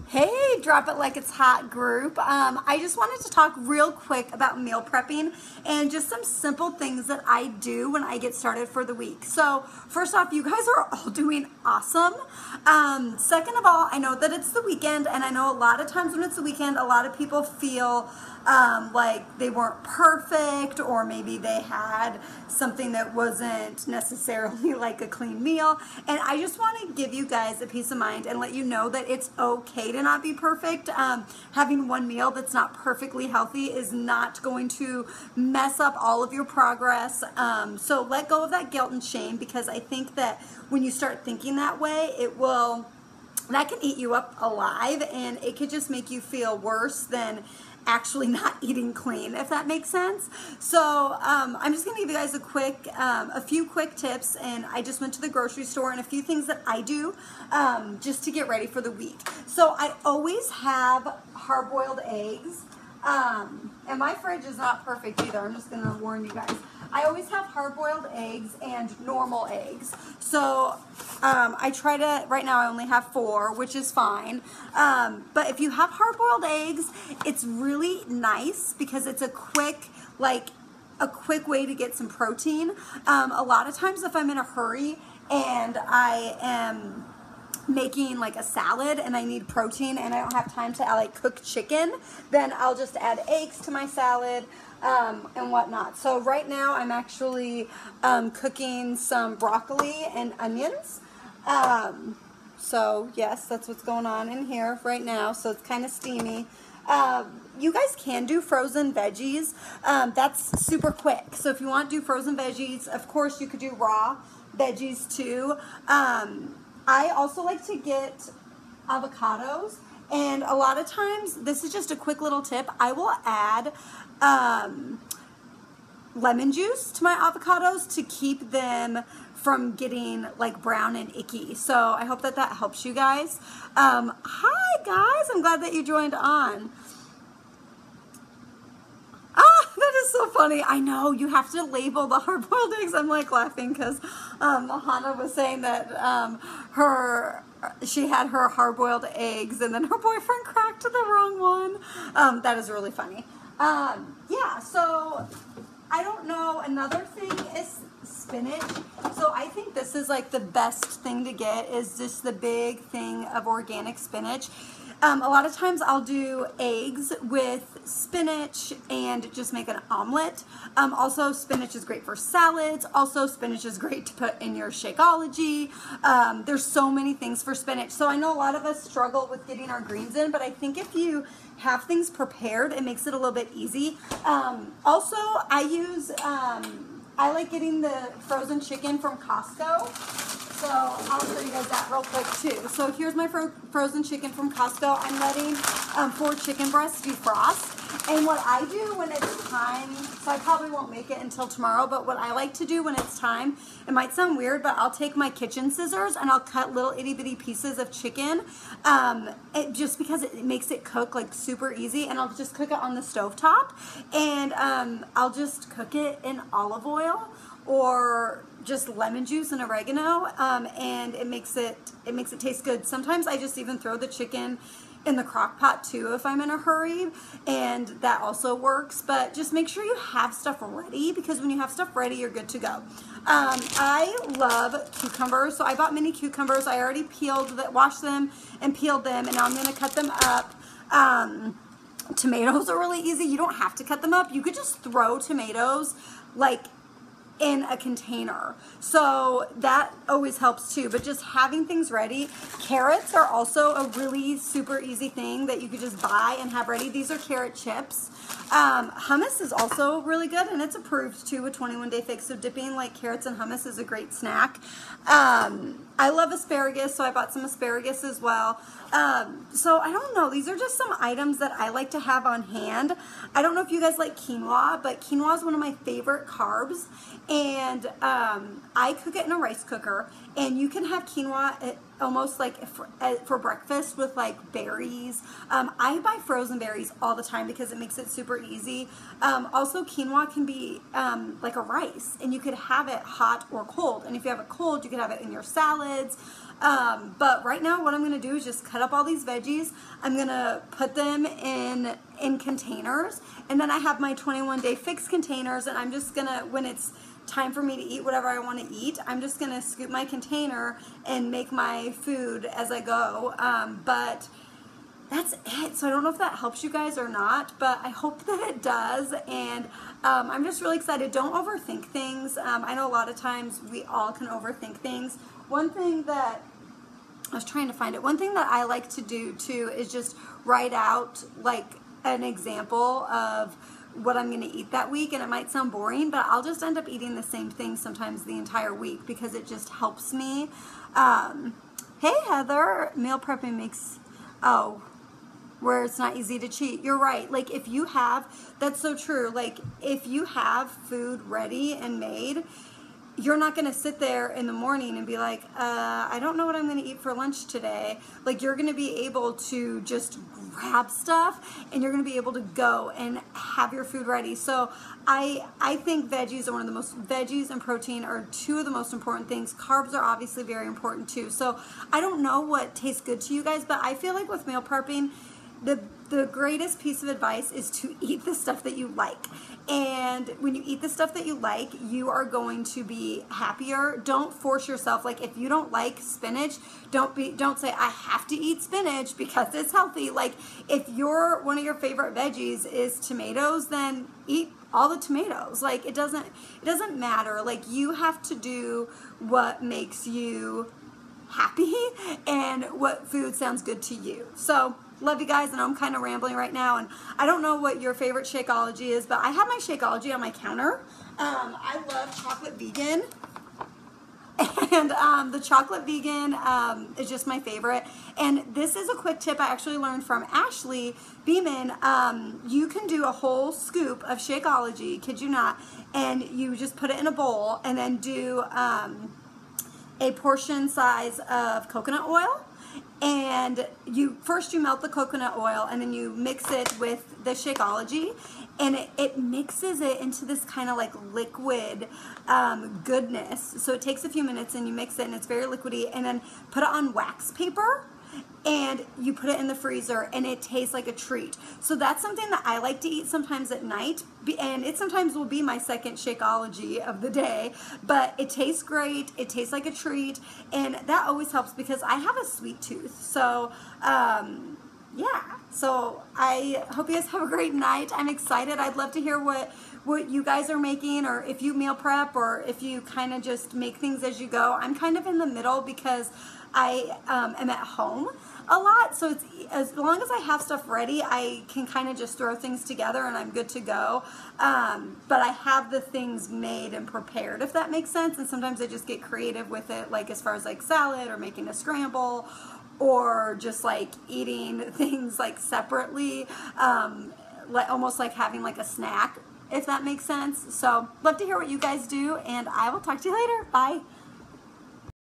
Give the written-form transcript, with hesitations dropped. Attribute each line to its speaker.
Speaker 1: Hey, Drop It Like It's Hot group. I just wanted to talk real quick about meal prepping and just some simple things that I do when I get started for the week. So first off, you guys are all doing awesome. Second of all, I know that it's the weekend, and I know a lot of times when it's the weekend, a lot of people feel like they weren't perfect, or maybe they had something that wasn't necessarily like a clean meal. And I just want to give you guys a peace of mind and let you know that it's okay to not be perfect. Having one meal that's not perfectly healthy is not going to mess up all of your progress. So let go of that guilt and shame, because I think that when you start thinking that way, that can eat you up alive, and it could just make you feel worse than actually not eating clean, if that makes sense. So I'm just gonna give you guys a few quick tips, and I just went to the grocery store, and a few things that I do just to get ready for the week. So I always have hard-boiled eggs, and my fridge is not perfect either. I'm just gonna warn you guys. I always have hard-boiled eggs and normal eggs. So I try to, right now I only have 4, which is fine. But if you have hard-boiled eggs, it's really nice because it's a quick way to get some protein. A lot of times if I'm in a hurry and I am making like a salad and I need protein and I don't have time to cook chicken, then I'll just add eggs to my salad and whatnot. So right now I'm actually cooking some broccoli and onions. So yes, that's what's going on in here right now. So it's kind of steamy. You guys can do frozen veggies. That's super quick. So if you want to do frozen veggies, of course you could do raw veggies too. I also like to get avocados, and a lot of times, this is just a quick little tip, I will add lemon juice to my avocados to keep them from getting like brown and icky. So I hope that helps you guys. Hi guys, I'm glad that you joined on. That is so funny. I know, you have to label the hard-boiled eggs. I'm like laughing because Hannah was saying that she had her hard-boiled eggs and then her boyfriend cracked the wrong one. That is really funny. Yeah, so I don't know. Another thing is spinach. So I think this is like the best thing to get, is just the big thing of organic spinach. A lot of times I'll do eggs with spinach and just make an omelet. Also, spinach is great for salads. Also, spinach is great to put in your Shakeology. There's so many things for spinach. So I know a lot of us struggle with getting our greens in, but I think if you have things prepared, it makes it a little bit easy. Also, I like getting the frozen chicken from Costco. So I'll show you guys that real quick too. So here's my frozen chicken from Costco. I'm letting 4 chicken breasts defrost. And what I do when it's time, so I probably won't make it until tomorrow, but what I like to do when it's time, it might sound weird, but I'll take my kitchen scissors and I'll cut little itty bitty pieces of chicken, just because it makes it cook like super easy. And I'll just cook it on the stovetop, and I'll just cook it in olive oil or just lemon juice and oregano, and it makes it taste good. Sometimes I just even throw the chicken in the crock pot too if I'm in a hurry, and that also works. But just make sure you have stuff ready, because when you have stuff ready, you're good to go. I love cucumbers, so I bought mini cucumbers. I already washed them and peeled them, and now I'm going to cut them up. Tomatoes are really easy. You don't have to cut them up. You could just throw tomatoes like in a container, so that always helps too. But just having things ready. Carrots are also a really super easy thing that you could just buy and have ready. These are carrot chips. Hummus is also really good, and it's approved too with 21-day fix. So dipping like carrots and hummus is a great snack. I love asparagus, so I bought some asparagus as well. So I don't know, these are just some items that I like to have on hand. I don't know if you guys like quinoa, but quinoa is one of my favorite carbs, and I cook it in a rice cooker, and you can have quinoa almost like for breakfast with like berries. I buy frozen berries all the time because it makes it super easy. Also, quinoa can be like a rice, and you could have it hot or cold. And if you have it cold, you could have it in your salads. But right now what I'm gonna do is just cut up all these veggies. I'm gonna put them in containers, and then I have my 21-day fix containers, and I'm just gonna, when it's time for me to eat whatever I want to eat, I'm just gonna scoop my container and make my food as I go. But that's it. So I don't know if that helps you guys or not, but I hope that it does. And I'm just really excited. Don't overthink things. I know a lot of times we all can overthink things. One thing that I was trying to find it. One thing that I like to do too is just write out like an example of what I'm going to eat that week, and it might sound boring, but I'll just end up eating the same thing sometimes the entire week because it just helps me. Hey Heather, meal prepping makes, where it's not easy to cheat. You're right. Like if you have, that's so true. Like if you have food ready and made, you're not going to sit there in the morning and be like, I don't know what I'm going to eat for lunch today. Like you're going to be able to just grab stuff and you're going to be able to go and have your food ready. So I think veggies are one of the most, veggies and protein are two of the most important things. Carbs are obviously very important too. So I don't know what tastes good to you guys, but I feel like with meal prepping, the greatest piece of advice is to eat the stuff that you like. And when you eat the stuff that you like, you are going to be happier. Don't force yourself. Like if you don't like spinach, don't say I have to eat spinach because it's healthy. Like if one of your favorite veggies is tomatoes, then eat all the tomatoes. Like it doesn't matter. Like you have to do what makes you happy and what food sounds good to you. So love you guys, and I'm kind of rambling right now, and I don't know what your favorite Shakeology is, but I have my Shakeology on my counter. I love chocolate vegan, and the chocolate vegan is just my favorite. And this is a quick tip I actually learned from Ashley Beeman. You can do a whole scoop of Shakeology, kid you not, and you just put it in a bowl, and then do a portion size of coconut oil. And you melt the coconut oil, and then you mix it with the Shakeology, and it mixes it into this kind of like liquid goodness. So it takes a few minutes, and you mix it, and it's very liquidy, and then put it on wax paper, and you put it in the freezer, and it tastes like a treat. So that's something that I like to eat sometimes at night, and it sometimes will be my second Shakeology of the day, but it tastes great, it tastes like a treat, and that always helps because I have a sweet tooth. So yeah, so I hope you guys have a great night. I'm excited. I'd love to hear what you guys are making, or if you meal prep, or if you kind of just make things as you go. I'm kind of in the middle because I am at home a lot, so it's, as long as I have stuff ready, I can kind of just throw things together and I'm good to go. But I have the things made and prepared, if that makes sense, and sometimes I just get creative with it, like as far as like salad or making a scramble, or just like eating things like separately, like almost like having like a snack, if that makes sense. So love to hear what you guys do, and I will talk to you later. Bye.